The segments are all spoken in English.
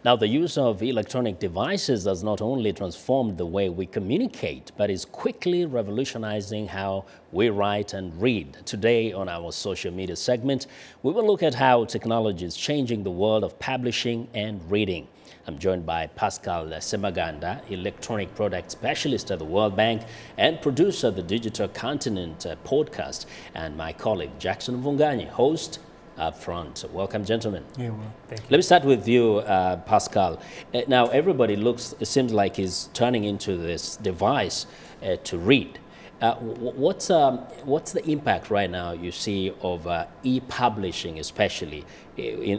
Now, the use of electronic devices has not only transformed the way we communicate, but is quickly revolutionizing how we write and read. Today on our social media segment, we will look at how technology is changing the world of publishing and reading. I'm joined by Paschal Ssemaganda, electronic product specialist at the World Bank and producer of the Digital Continent podcast, and my colleague Jackson Mvunganyi, host Up Front. Welcome, gentlemen. Yeah, well, thank you. Let me start with you, Paschal. Now, everybody it seems like is turning into this device to read. What's the impact right now you see of e-publishing, especially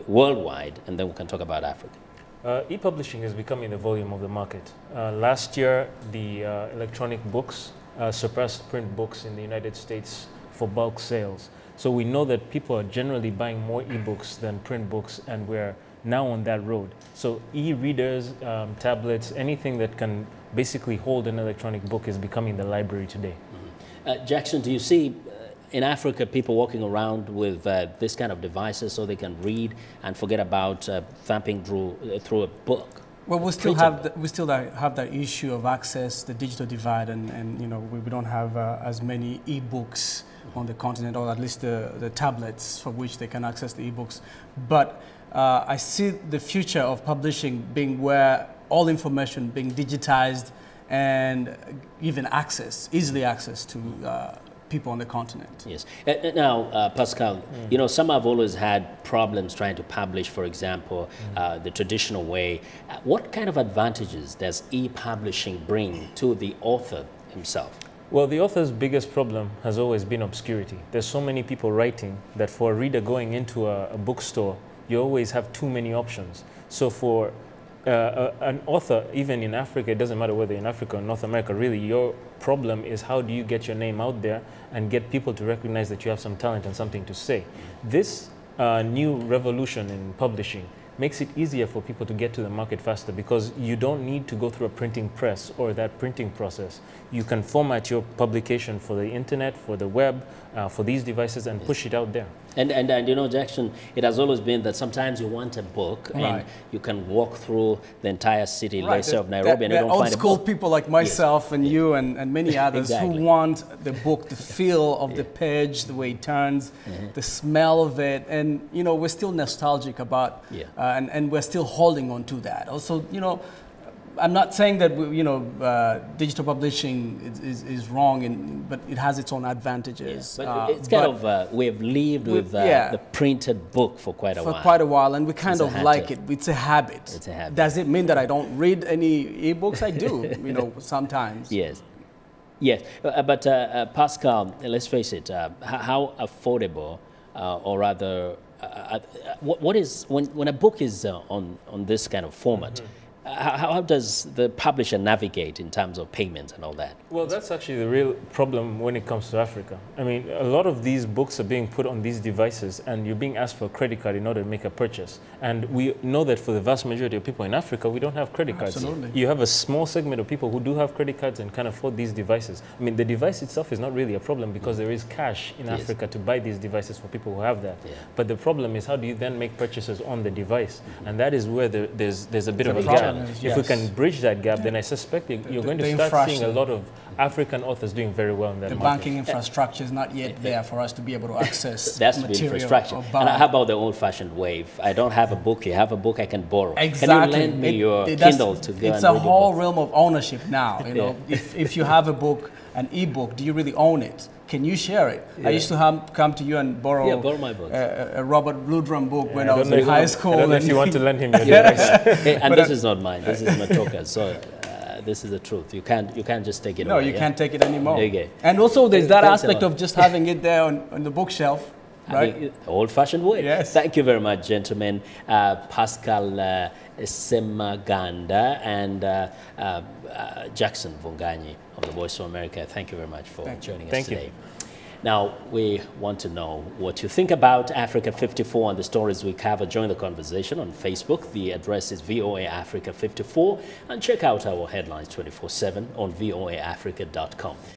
worldwide, and then we can talk about Africa? E-publishing is becoming the volume of the market. Last year, the electronic books surpassed print books in the United States for bulk sales. So we know that people are generally buying more e-books than print books, and we're now on that road. So e-readers, tablets, anything that can basically hold an electronic book is becoming the library today. Mm-hmm. Jackson, do you see in Africa people walking around with this kind of devices so they can read and forget about thumping through a book? Well, we still have that issue of access, the digital divide, and you know we don't have as many e-books on the continent, or at least the tablets for which they can access the e-books. But I see the future of publishing being where all information being digitized and given easily access to people on the continent. Yes. Now, Paschal, you know, some have always had problems trying to publish, for example, the traditional way. What kind of advantages does e-publishing bring to the author himself? Well, the author's biggest problem has always been obscurity. There's so many people writing that for a reader going into a bookstore, you always have too many options. So for an author, even in Africa, it doesn't matter whether in Africa or North America, really, your problem is how do you get your name out there and get people to recognize that you have some talent and something to say. This new revolution in publishing makes it easier for people to get to the market faster, because you don't need to go through a printing press or that printing process. You can format your publication for the internet, for the web, for these devices, and push it out there. And you know, Jackson, it has always been that sometimes you want a book and you can walk through the entire city, let's say of Nairobi, and you don't find a book. Old school people like myself and you and many others who want the book, the feel of the page, the way it turns, the smell of it, and you know, we're still nostalgic about, and we're still holding on to that. Also, you know, I'm not saying that digital publishing is wrong, but it has its own advantages. But it's kind of we have lived with the printed book for quite a while. For quite a while, and we kind of like it. It's a habit. It's a habit. Does it mean that I don't read any e-books? I do, you know, sometimes. Yes. Yes, but Paschal, let's face it. How affordable, or rather, what is when a book is on this kind of format? How does the publisher navigate in terms of payment and all that? Well, that's actually the real problem when it comes to Africa. I mean, a lot of these books are being put on these devices, and you're being asked for a credit card in order to make a purchase. And we know that for the vast majority of people in Africa, we don't have credit cards. Absolutely. You have a small segment of people who do have credit cards and can afford these devices. I mean, the device itself is not really a problem, because there is cash in Africa to buy these devices for people who have that. But the problem is, how do you then make purchases on the device? And that is where there's a bit of a gap. If we can bridge that gap, then I suspect you're going to start seeing a lot of African authors doing very well in that market. The banking infrastructure is not yet there for us to be able to access That's the infrastructure. And how about the old-fashioned way? If I don't have a book, you have a book I can borrow. Exactly. Can you lend me your Kindle to go and read? It's a whole realm of ownership now. You know, if you have a book, an e-book, do you really own it? Can you share it? I used to come to you and borrow my book. A Robert Bludrum book when I was in high school. I don't know if you want to lend him your device. And this is not mine. This is Matoka's. So this is the truth. You can't just take it away. No, you can't take it anymore. Okay. And also there's that aspect of just having it there on the bookshelf. Right? Old-fashioned way. Yes. Thank you very much, gentlemen. Paschal Ssemaganda and Jackson Mvunganyi of the Voice of America. Thank you very much for joining us today. Now, we want to know what you think about Africa 54 and the stories we cover. Join the conversation on Facebook. The address is VOA Africa 54. And check out our headlines 24/7 on voaafrica.com.